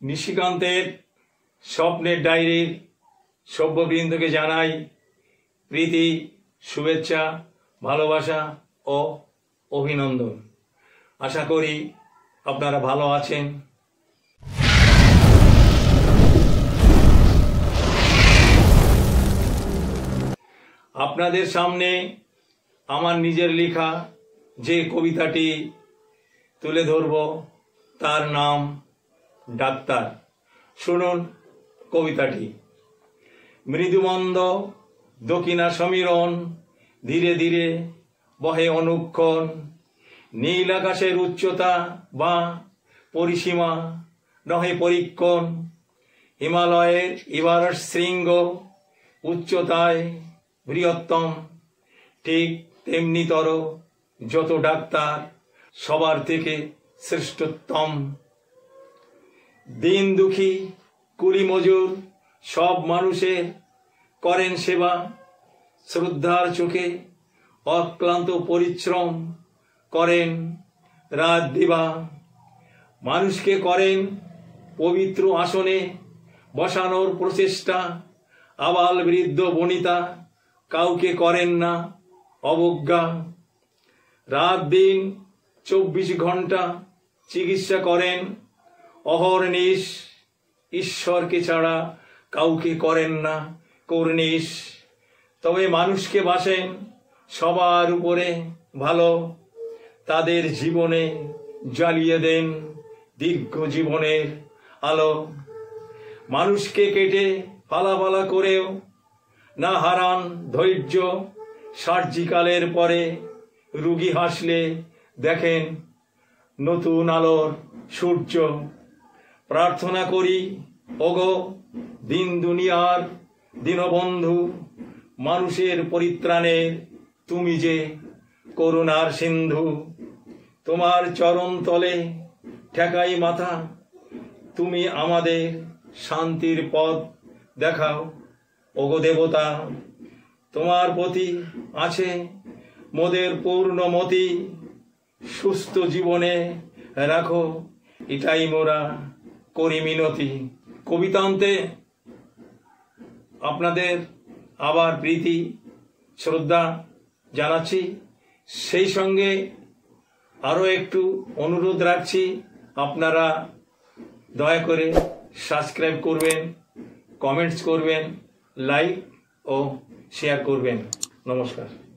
নিশিকান্তের স্বপ্নের ডায়েরির সভ্যবৃন্দকে জানাই প্রীতি, শুভেচ্ছা, ভালোবাসা ও অভিনন্দন। আশা করি আপনারা ভালো আছেন। আপনাদের সামনে আমার নিজের লেখা যে কবিতাটি তুলে ধরব তার নাম ডাক্তার। শুনুন কবিতাটি। মৃদুমন্দ দক্ষিণা সমীরণ, ধীরে ধীরে বহে অনুক্ষণ। নীল আকাশের উচ্চতা বা পরিসীমা নহে পরীক্ষণ। হিমালয়ের ইভারেস্ট শৃঙ্গ উচ্চতায় বৃহত্তম। ঠিক তেমনিতর যত ডাক্তার সবার থেকে শ্রেষ্ঠতম। দিন দুঃখী কুলি মজুর সব মানুষের করেন সেবা। শ্রদ্ধার চোখে অক্লান্ত পরিশ্রম করেন রাত দিবা। মানুষকে করেন পবিত্র আসনে বসানোর প্রচেষ্টা। আবাল বৃদ্ধ বনিতা কাউকে করেন না অবজ্ঞা। রাত দিন 24 ঘন্টা চিকিৎসা করেন অহর্নিশ। ঈশ্বরকে ছাড়া কাউকে করেন না কর্নিশ। তবে মানুষকে বাসেন সবার উপরে ভালো। তাদের জীবনে জ্বালিয়ে দেন দীর্ঘ জীবনের আলো। মানুষকে কেটে পালা পালা করেও না হারান ধৈর্য। সার্জিক্যালের পরে রুগী হাসলে দেখেন নতুন আলোর সূর্য। প্রার্থনা করি ওগো দিন দুনিয়ার দীনবন্ধু, মানুষের পরিত্রাণে তুমি যে করুণার সিন্ধু। তোমার চরণ তলে ঠেকাই মাথা, তুমি আমাদের শান্তির পথ দেখাও ওগো দেবতা। তোমার প্রতি আছে মোদের পূর্ণমতি, সুস্থ জীবনে রাখো এটাই মোরা করি মিনতি। কবিতান্তে আপনাদের আবার প্রীতি শ্রদ্ধা জানাচ্ছি। সেই সঙ্গে আরও একটু অনুরোধ রাখছি, আপনারা দয়া করে সাবস্ক্রাইব করবেন, কমেন্টস করবেন, লাইক ও শেয়ার করবেন। নমস্কার।